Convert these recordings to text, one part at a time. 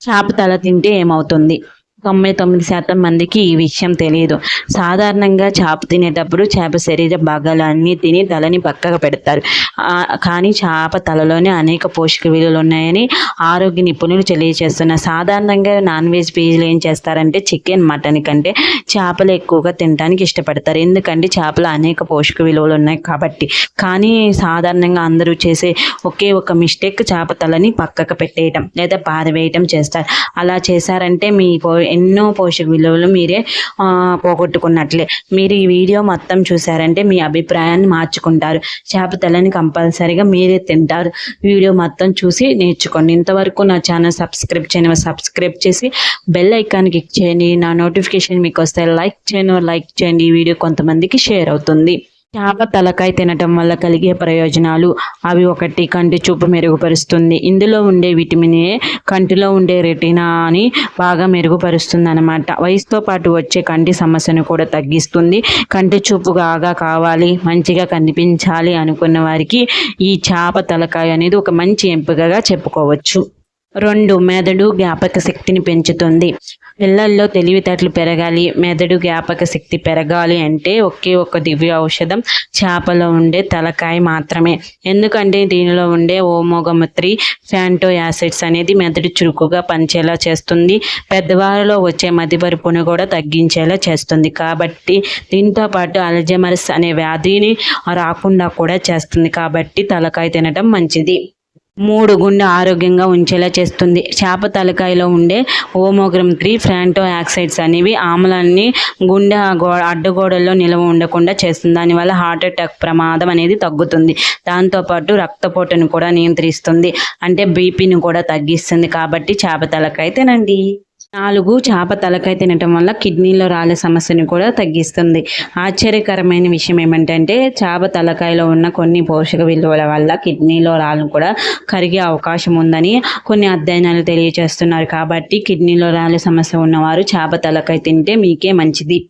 చేప తల తింటే ఏమవుతుంది? 99% మందికి ఈ విషయం తెలియదు. సాధారణంగా చేప తినేటప్పుడు చేప శరీర భాగాలు అన్నీ తిని తలని పక్కకు పెడతారు. కానీ చేప తలలోనే అనేక పోషక విలువలు ఉన్నాయని ఆరోగ్య నిపుణులు తెలియజేస్తున్నారు. సాధారణంగా నాన్ వెజ్ పీజీలు ఏం చేస్తారంటే చికెన్, మటన్ కంటే చేపలు ఎక్కువగా తినడానికి ఇష్టపడతారు. ఎందుకంటే చేపలు అనేక పోషక విలువలు ఉన్నాయి కాబట్టి. కానీ సాధారణంగా అందరూ చేసే ఒకే ఒక మిస్టేక్ చేప తలని పక్కకు పెట్టేయటం లేదా పారవేయటం చేస్తారు. అలా చేశారంటే మీ ఎన్నో పోషక విలువలు మీరే పోగొట్టుకున్నట్లే. మీరు ఈ వీడియో మొత్తం చూసారంటే మీ అభిప్రాయాన్ని మార్చుకుంటారు. చేప తలని కంపల్సరీగా మీరే తింటారు. వీడియో మొత్తం చూసి నేర్చుకోండి. ఇంతవరకు నా ఛానల్ సబ్స్క్రైబ్ చేసి బెల్ ఐకాన్ క్లిక్ చేయండి. నా నోటిఫికేషన్ మీకు వస్తే లైక్ చేయండి. ఈ వీడియో కొంతమందికి షేర్ అవుతుంది. చేప తలకాయ తినటం వల్ల కలిగే ప్రయోజనాలు అవి: 1, కంటి చూపు మెరుగుపరుస్తుంది. ఇందులో ఉండే విటమిన్ ఏ కంటిలో ఉండే రెటీనాని బాగా మెరుగుపరుస్తుంది అన్నమాట. వయసుతో పాటు వచ్చే కంటి సమస్యను కూడా తగ్గిస్తుంది. కంటి చూపు బాగా కావాలి, మంచిగా కనిపించాలి అనుకున్న వారికి ఈ చేప తలకాయ అనేది ఒక మంచి ఎంపికగా చెప్పుకోవచ్చు. 2, మెదడు జ్ఞాపక శక్తిని పెంచుతుంది. పిల్లల్లో తెలివితేటలు పెరగాలి, మెదడు జ్ఞాపక శక్తి పెరగాలి అంటే ఒకే ఒక దివ్య ఔషధం చేపలో ఉండే తలకాయ మాత్రమే. ఎందుకంటే దీనిలో ఉండే ఒమేగా 3 ఫ్యాటీ యాసిడ్స్ అనేది మెదడు చురుకుగా పనిచేలా చేస్తుంది. పెద్దవారిలో వచ్చే మతిమరుపును కూడా తగ్గించేలా చేస్తుంది. కాబట్టి దీంతో పాటు అల్జైమర్స్ అనే వ్యాధిని రాకుండా కూడా చేస్తుంది. కాబట్టి తలకాయ తినడం మంచిది. 3, గుండె ఆరోగ్యంగా ఉంచేలా చేస్తుంది. చేప తలకాయలో ఉండే ఒమేగా 3 ఫ్యాటీ యాసిడ్స్ అనేవి ఆమ్లాన్ని గుండె అడ్డగోడల్లో నిల్వ ఉండకుండా చేస్తుంది. దానివల్ల హార్ట్ అటాక్ ప్రమాదం అనేది తగ్గుతుంది. దాంతోపాటు రక్తపోటును కూడా నియంత్రిస్తుంది. అంటే బీపీని కూడా తగ్గిస్తుంది. కాబట్టి చేప తలకాయ తినండి. 4, చేప తలకాయ తినటం వల్ల కిడ్నీలో రాళ్ళ సమస్యను కూడా తగ్గిస్తుంది. ఆశ్చర్యకరమైన విషయం ఏమంటే చేప తలకాయలో ఉన్న కొన్ని పోషక విలువల వల్ల కిడ్నీలో రాళ్ళు కూడా కరిగే అవకాశం ఉందని కొన్ని అధ్యయనాలు తెలియజేస్తున్నారు. కాబట్టి కిడ్నీలో రాళ్ళ సమస్య ఉన్నవారు చేప తలకాయ తింటే మీకే మంచిది.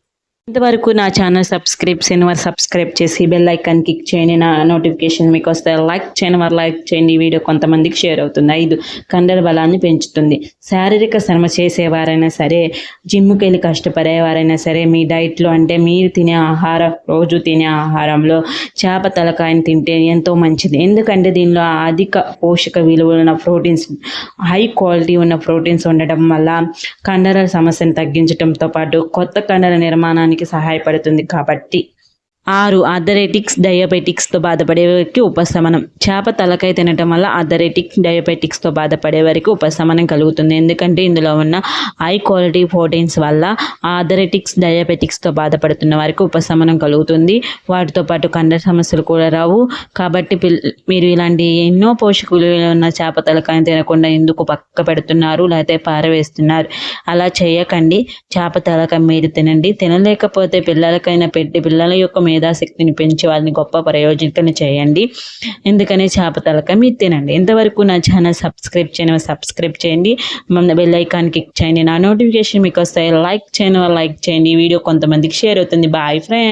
ఇంతవరకు నా ఛానల్ సబ్స్క్రైబ్ చేసి బెల్ ఐకాన్ క్లిక్ చేయండి. నా నోటిఫికేషన్ మీకు వస్తే లైక్ చేయండి. ఈ వీడియో కొంతమందికి షేర్ అవుతుంది. 5, కండర బలాన్ని పెంచుతుంది. శారీరక శ్రమ చేసేవారైనా సరే, జిమ్కి వెళ్ళి కష్టపడేవారైనా సరే, మీ డైట్లో అంటే మీరు తినే రోజు తినే ఆహారంలో చేప తలకాయని తింటే ఎంతో మంచిది. ఎందుకంటే దీనిలో అధిక పోషక విలువలు ఉన్న ప్రోటీన్స్, హై క్వాలిటీ ఉన్న ప్రోటీన్స్ ఉండటం వల్ల కండరాల సమస్యను తగ్గించడంతో పాటు కొత్త కండర నిర్మాణానికి సహాయపడుతుంది. కాబట్టి 6, అథరెటిక్స్ డయాబెటిక్స్తో బాధపడే వారికి ఉపశమనం. చేప తలకాయ తినటం వల్ల డయాబెటిక్స్తో బాధపడే వారికి ఉపశమనం కలుగుతుంది. ఎందుకంటే ఇందులో ఉన్న హై క్వాలిటీ ప్రోటీన్స్ వల్ల అథరెటిక్స్ డయాబెటిక్స్తో బాధపడుతున్న వారికి ఉపశమనం కలుగుతుంది. వాటితో పాటు కండర సమస్యలు కూడా రావు. కాబట్టి మీరు ఇలాంటి ఎన్నో పోషక విలువలు ఉన్న చేప తలకాయని తినకుండా ఎందుకు పక్క పెడుతున్నారు, లేకపోతే పారవేస్తున్నారు? అలా చేయకండి. చేప తలకాయ మీరు తినండి. తినలేకపోతే పిల్లలకైనా పెట్టి పిల్లల యొక్క మేధాశక్తిని పెంచి వాళ్ళని గొప్ప ప్రయోజకులను చేయండి. ఎందుకని చేప తలకాయ మీరు తినండి. ఇంతవరకు నా ఛానల్ సబ్స్క్రైబ్ చేయండి. బెల్ ఐకాన్ క్లిక్ చేయండి. నా నోటిఫికేషన్ మీకు వస్తాయి. లైక్ చేయండి. ఈ వీడియో కొంతమందికి షేర్ అవుతుంది. Bye friends.